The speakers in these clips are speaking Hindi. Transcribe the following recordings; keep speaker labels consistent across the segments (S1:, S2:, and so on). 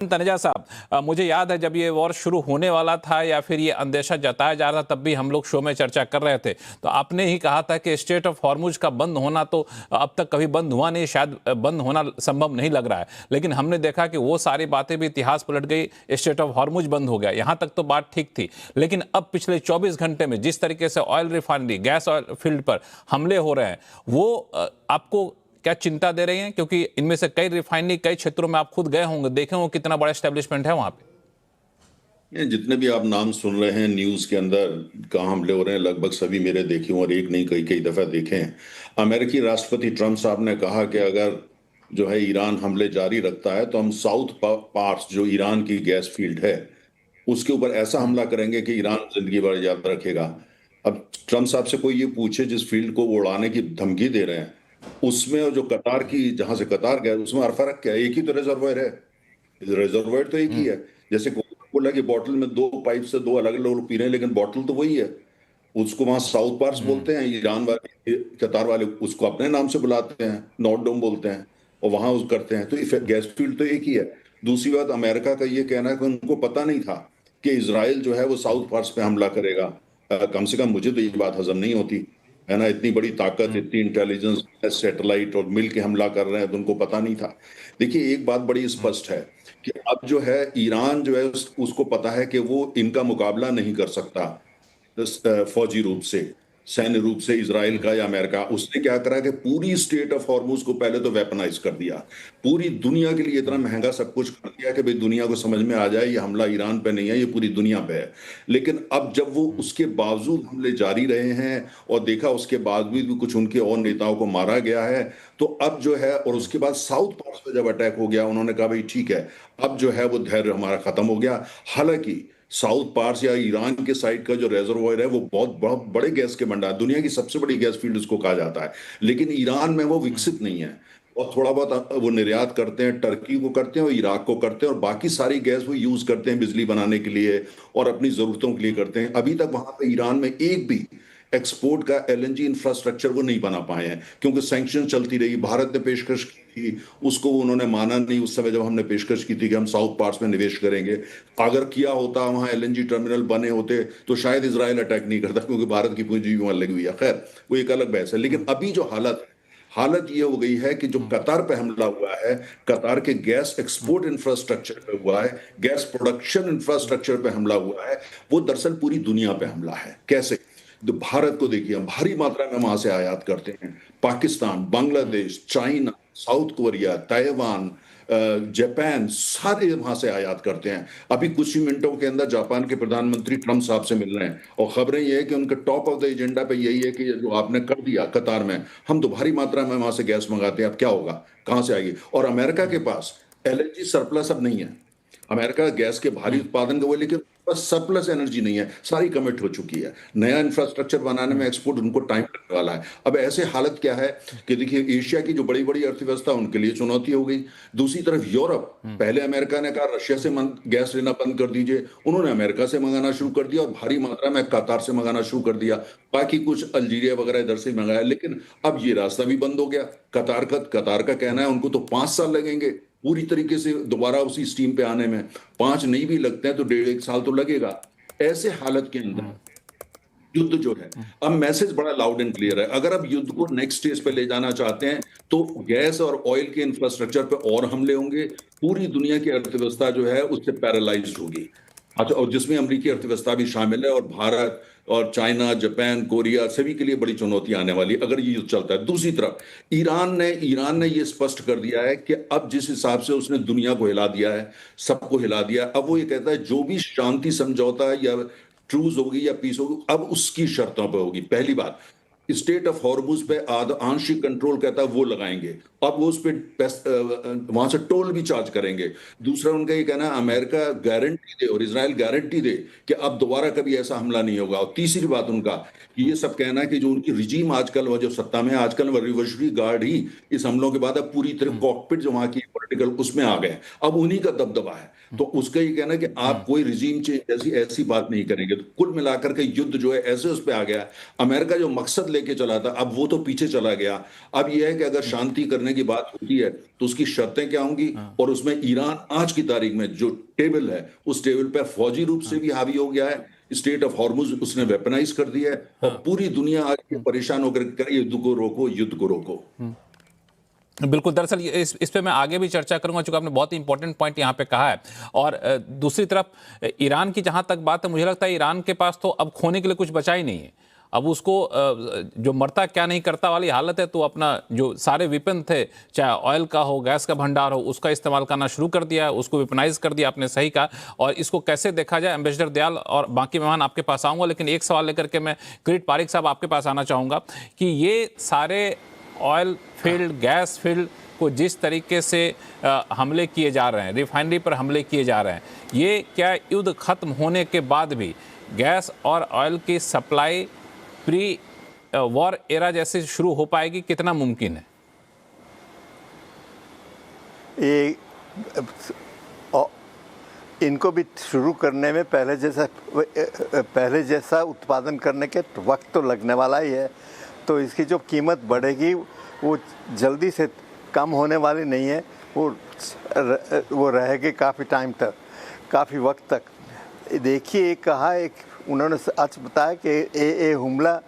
S1: तनेजा साहब, मुझे याद है जब ये वॉर शुरू होने वाला था या फिर ये अंदेशा जताया जा रहा था, तब भी हम लोग शो में चर्चा कर रहे थे। तो आपने ही कहा था कि स्ट्रेट ऑफ हॉर्मुज का बंद होना तो अब तक कभी बंद हुआ नहीं, शायद बंद होना संभव नहीं लग रहा है। लेकिन हमने देखा कि वो सारी बातें भी इतिहास पलट गई, स्ट्रेट ऑफ हॉर्मुज बंद हो गया, यहाँ तक तो बात ठीक थी। लेकिन अब पिछले 24 घंटे में जिस तरीके से oil refinery, gas oil field पर हमले हो रहे हैं, वो आपको क्या चिंता दे रही हैं? क्योंकि इनमें से कई रिफाइनरी, कई क्षेत्रों में आप खुद गए होंगे, देखे होंगे कितना बड़ा एस्टेब्लिशमेंट है वहां पे।
S2: ये जितने भी आप नाम सुन रहे हैं न्यूज के अंदर, कहाँ हमले हो रहे हैं, लगभग सभी मेरे देखे हुए और एक नहीं कई कई दफा देखे हैं। अमेरिकी राष्ट्रपति ट्रम्प साहब ने कहा कि अगर जो है ईरान हमले जारी रखता है तो हम साउथ पार्ट्स जो ईरान की गैस फील्ड है उसके ऊपर ऐसा हमला करेंगे कि ईरान जिंदगी भर याद रखेगा। अब ट्रम्प साहब से कोई ये पूछे जिस फील्ड को वो उड़ाने की धमकी दे रहे हैं, उसमें और जो कतार की, जहां से कतार गया, उसमें हर फर्क क्या है? एक ही तो रिजर्वायर है। रिजर्वायर तो एक ही है। जैसे कोका कोला की बोतल में दो पाइप से दो अलग अलग लोग पी रहे हैं, लेकिन बोतल तो वही है। उसको वहां साउथ पार्स बोलते हैं, ईरान वाले कतार वाले उसको अपने नाम से बुलाते हैं, नॉर्थ डोम बोलते हैं, और वहां उस करते हैं। तो गैस फील्ड तो एक ही है। दूसरी बात, अमेरिका का ये कहना है कि उनको पता नहीं था कि इसराइल जो है वो साउथ पार्स पे हमला करेगा। कम से कम मुझे तो ये बात हजम नहीं होती है ना। इतनी बड़ी ताकत, इतनी इंटेलिजेंस, सैटेलाइट, और मिल के हमला कर रहे हैं तो उनको पता नहीं था। देखिए, एक बात बड़ी स्पष्ट है कि अब जो है ईरान जो है उसको पता है कि वो इनका मुकाबला नहीं कर सकता फौजी रूप से, सैन्य रूप से, इसराइल का या अमेरिका। उसने क्या करा कि पूरी स्टेट ऑफ हॉर्मुज को पहले तो वेपनाइज कर दिया। पूरी दुनिया के लिए इतना महंगा सब कुछ कर दिया कि भाई दुनिया को समझ में आ जाए ये हमला ईरान पे नहीं है, ये पूरी दुनिया पे है। लेकिन अब जब वो उसके बावजूद हमले जारी रहे हैं और देखा उसके बावजूद भी कुछ उनके और नेताओं को मारा गया है, तो अब जो है, और उसके बाद साउथ पार्ट पे जब अटैक हो गया, उन्होंने कहा भाई ठीक है, अब जो है वो धैर्य हमारा खत्म हो गया। हालांकि साउथ पार्स या ईरान के साइड का जो रिजर्वायर है वो बहुत बहुत बड़े गैस के भंडार, दुनिया की सबसे बड़ी गैस फील्ड उसको कहा जाता है, लेकिन ईरान में वो विकसित नहीं है। और थोड़ा बहुत वो निर्यात करते हैं, टर्की को करते हैं और इराक को करते हैं, और बाकी सारी गैस वो यूज करते हैं बिजली बनाने के लिए और अपनी जरूरतों के लिए करते हैं। अभी तक वहां पे ईरान में एक भी एक्सपोर्ट का एलएनजी इंफ्रास्ट्रक्चर वो नहीं बना पाए हैं, क्योंकि सैंक्शन चलती रही। भारत ने पेशकश की थी, उसको उन्होंने माना नहीं उस समय जब हमने पेशकश की थी कि हम साउथ पार्ट्स में निवेश करेंगे। अगर किया होता, वहां एलएनजी टर्मिनल बने होते, तो शायद इसराइल अटैक नहीं करता, क्योंकि भारत की पूंजी वहां लगी हुई है। खैर, वो एक अलग बहस है। लेकिन अभी जो हालत ये हो गई है कि जो कतार पे हमला हुआ है, कतार के गैस एक्सपोर्ट इंफ्रास्ट्रक्चर पे हुआ है, गैस प्रोडक्शन इंफ्रास्ट्रक्चर पे हमला हुआ है, वो दरअसल पूरी दुनिया पे हमला है। कैसे? तो भारत को देखिए, हम भारी मात्रा में वहां से आयात करते हैं। Pakistan, Bangladesh, China, south Korea, Taiwan, Japan, सारे वहां से आयात करते हैं। अभी कुछ ही मिनटों के अंदर जापान के प्रधानमंत्री ट्रम्प साहब से मिल रहे हैं, और खबरें ये है कि उनके टॉप ऑफ द एजेंडा पे यही है कि ये जो आपने कर दिया कतार में, हम तो भारी मात्रा में वहां से गैस मंगाते हैं, अब क्या होगा, कहां से आएगी? और अमेरिका के पास एलएनजी सरप्लस अब नहीं है। अमेरिका गैस के भारी उत्पादन का वो है, लेकिन बस सरप्लस एनर्जी नहीं है, सारी कमिट हो चुकी है। नया इंफ्रास्ट्रक्चर बनाने में, एक्सपोर्ट, उनको टाइम लगने वाला है। अब ऐसे हालत क्या है कि देखिए, एशिया की जो बड़ी बड़ी अर्थव्यवस्था, उनके लिए चुनौती हो गई। दूसरी तरफ यूरोप, पहले अमेरिका ने कहा रशिया से गैस लेना बंद कर दीजिए, उन्होंने अमेरिका से मंगाना शुरू कर दिया और भारी मात्रा में कतार से मंगाना शुरू कर दिया। बाकी कुछ अल्जीरिया वगैरह इधर से मंगाया, लेकिन अब ये रास्ता भी बंद हो गया। कतार का कहना है उनको तो 5 साल लगेंगे पूरी तरीके से दोबारा उसी स्टीम पे आने में। 5 नहीं भी लगते हैं तो 1.5 1 साल तो लगेगा। ऐसे हालत के अंदर युद्ध जो है, अब मैसेज बड़ा लाउड एंड क्लियर है, अगर अब युद्ध को नेक्स्ट स्टेज पे ले जाना चाहते हैं तो गैस और ऑयल के इंफ्रास्ट्रक्चर पे और हमले होंगे। पूरी दुनिया की अर्थव्यवस्था जो है उससे पैरालाइज्ड होगी। अच्छा, और जिसमें अमेरिकी अर्थव्यवस्था भी शामिल है, और भारत और चाइना, जापान, कोरिया, सभी के लिए बड़ी चुनौती आने वाली है अगर ये युद्ध चलता है। दूसरी तरफ ईरान ने ये स्पष्ट कर दिया है कि अब जिस हिसाब से उसने दुनिया को हिला दिया है, सबको हिला दिया, अब वो ये कहता है जो भी शांति समझौता या ट्रूज होगी या पीस होगी, अब उसकी शर्तों पर होगी। पहली बात, स्टेट ऑफ हॉर्मुज पे आंशिक कंट्रोल कहता है वो लगाएंगे, अब वो उस पे वहां से टोल भी चार्ज करेंगे। दूसरा उनका ये कहना है अमेरिका गारंटी दे और इसराइल गारंटी दे कि अब दोबारा कभी ऐसा हमला नहीं होगा। और तीसरी बात उनका कि ये सब कहना है कि जो उनकी रिजीम आजकल, वो जो सत्ता में है आजकल, वो रिवोल्यूशनरी गार्ड ही इस हमलों के बाद अब पूरी तरह कॉकपिट जो वहां की पॉलिटिकल उसमें आ गए, अब उन्हीं का दबदबा है। तो उसका ये कहना है कि आप कोई रिजीम चेंज ऐसी ऐसी बात नहीं करेंगे। तो कुल मिलाकर के युद्ध जो है ऐसे उस पे आ गया। अमेरिका जो मकसद लेके चला था, अब वो तो पीछे चला गया। अब यह है कि अगर शांति करने की बात होती है तो उसकी शर्तें क्या होंगी, और उसमें ईरान आज की तारीख में जो टेबल है उस टेबल पे फौजी रूप से भी हावी हो गया है। स्टेट ऑफ हॉर्मुज उसने वेपनाइज कर दिया है, और पूरी दुनिया आज परेशान होकर कह युद्ध को रोको, युद्ध को रोको।
S1: बिल्कुल, दरअसल इस पे मैं आगे भी चर्चा करूंगा, चूंकि आपने बहुत ही इंपॉर्टेंट पॉइंट यहाँ पे कहा है। और दूसरी तरफ ईरान की जहां तक बात है, मुझे लगता है ईरान के पास तो अब खोने के लिए कुछ बचा ही नहीं है। अब उसको जो मरता क्या नहीं करता वाली हालत है, तो अपना जो सारे वेपन थे, चाहे ऑयल का हो, गैस का भंडार हो, उसका इस्तेमाल करना शुरू कर दिया है, उसको वेपनाइज कर दिया, आपने सही कहा। और इसको कैसे देखा जाए, एम्बेसडर दयाल और बाकी मेहमान आपके पास आऊँगा, लेकिन एक सवाल लेकर के मैं किरीट पारिक साहब आपके पास आना चाहूँगा कि ये सारे ऑयल फील्ड, गैस फील्ड को जिस तरीके से हमले किए जा रहे हैं, रिफाइनरी पर हमले किए जा रहे हैं, ये क्या युद्ध खत्म होने के बाद भी गैस और ऑयल की सप्लाई प्री वॉर एरा जैसे शुरू हो पाएगी? कितना मुमकिन है?
S3: ये इनको भी शुरू करने में पहले जैसा उत्पादन करने के वक्त तो लगने वाला ही है, तो इसकी जो कीमत बढ़ेगी वो जल्दी से कम होने वाली नहीं है। वो रहेगी काफ़ी टाइम तक, काफ़ी वक्त तक। देखिए, कहा एक उन्होंने आज बताया कि ये हमला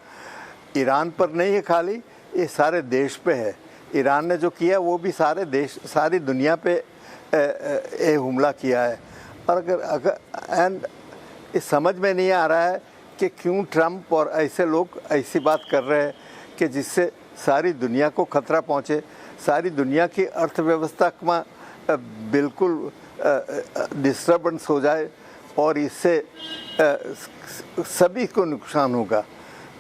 S3: ईरान पर नहीं है खाली, ये सारे देश पे है। ईरान ने जो किया वो भी सारे देश, सारी दुनिया पे ये हमला किया है। और अगर ये समझ में नहीं आ रहा है कि क्यों ट्रम्प और ऐसे लोग ऐसी बात कर रहे हैं कि जिससे सारी दुनिया को खतरा पहुंचे, सारी दुनिया की अर्थव्यवस्था में बिल्कुल डिस्टर्बेंस हो जाए, और इससे सभी को नुकसान होगा।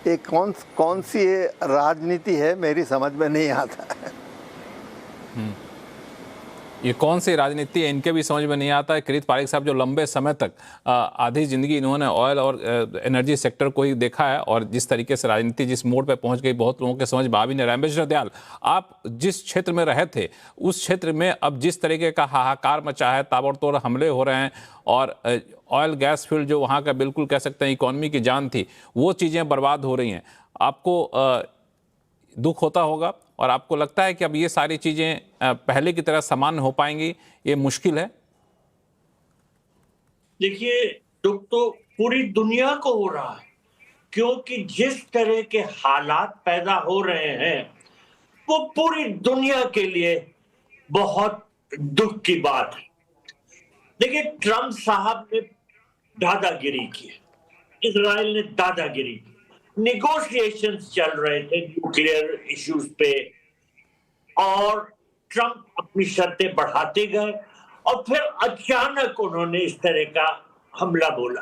S3: ये कौन सी ये राजनीति है, मेरी समझ में नहीं आता है।
S1: ये कौन सी राजनीति है, इनके भी समझ में नहीं आता है। किरीट पारिक साहब, जो लंबे समय तक आधी जिंदगी इन्होंने ऑयल और एनर्जी सेक्टर को ही देखा है, और जिस तरीके से राजनीति जिस मोड़ पे पहुंच गई, बहुत लोगों के समझ में आ भी नहीं रहा। एम्बेसडर दयाल, आप जिस क्षेत्र में रहे थे, उस क्षेत्र में अब जिस तरीके का हाहाकार मचा है, ताबड़तोड़ हमले हो रहे हैं, और ऑयल गैस फील्ड जो वहाँ का बिल्कुल कह सकते हैं इकॉनमी की जान थी, वो चीज़ें बर्बाद हो रही हैं, आपको दुख होता होगा? और आपको लगता है कि अब ये सारी चीजें पहले की तरह सामान्य हो पाएंगी? ये मुश्किल है।
S4: देखिए, दुख तो पूरी दुनिया को हो रहा है, क्योंकि जिस तरह के हालात पैदा हो रहे हैं वो पूरी दुनिया के लिए बहुत दुख की बात है। देखिए, ट्रम्प साहब ने दादागिरी की, इजराइल ने दादागिरी की, नेगोशिएशंस चल रहे थे न्यूक्लियर इश्यूज पे, और ट्रम्प अपनी शर्तें बढ़ाते गए, और फिर अचानक उन्होंने इस तरह का हमला बोला।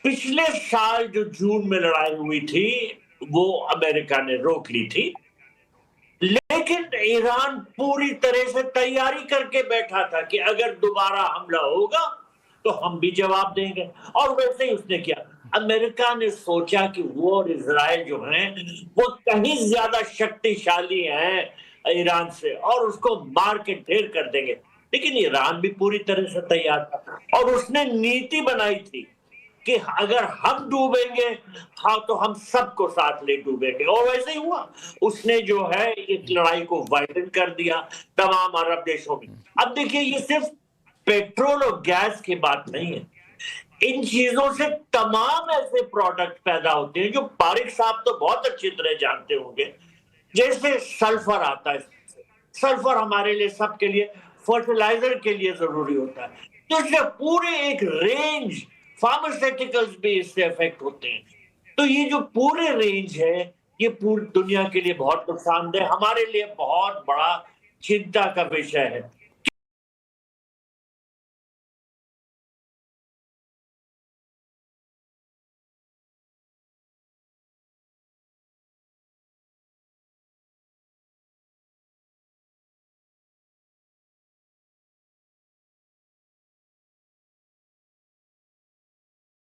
S4: पिछले साल जो जून में लड़ाई हुई थी वो अमेरिका ने रोक ली थी, लेकिन ईरान पूरी तरह से तैयारी करके बैठा था कि अगर दोबारा हमला होगा तो हम भी जवाब देंगे, और वैसे ही उसने किया। अमेरिका ने सोचा कि वो और इजराइल जो हैं वो कहीं ज्यादा शक्तिशाली हैं ईरान से, और उसको मार के ढेर कर देंगे, लेकिन ईरान भी पूरी तरह से तैयार था, और उसने नीति बनाई थी कि अगर हम डूबेंगे हाँ तो हम सबको साथ ले डूबेंगे, और वैसे ही हुआ। उसने जो है इस लड़ाई को वाइडन कर दिया तमाम अरब देशों में। अब देखिए, ये सिर्फ पेट्रोल और गैस की बात नहीं है, इन चीजों से तमाम ऐसे प्रोडक्ट पैदा होते हैं जो पारिक साहब तो बहुत अच्छी तरह जानते होंगे। जैसे सल्फर आता है, सल्फर हमारे लिए, सबके लिए, फर्टिलाइजर के लिए जरूरी होता है, तो इससे पूरे एक रेंज, फार्मास्यूटिकल्स भी इससे इफेक्ट होते हैं। तो ये जो पूरे रेंज है ये पूरी दुनिया के लिए बहुत नुकसानदेह, हमारे लिए बहुत बड़ा चिंता का विषय है।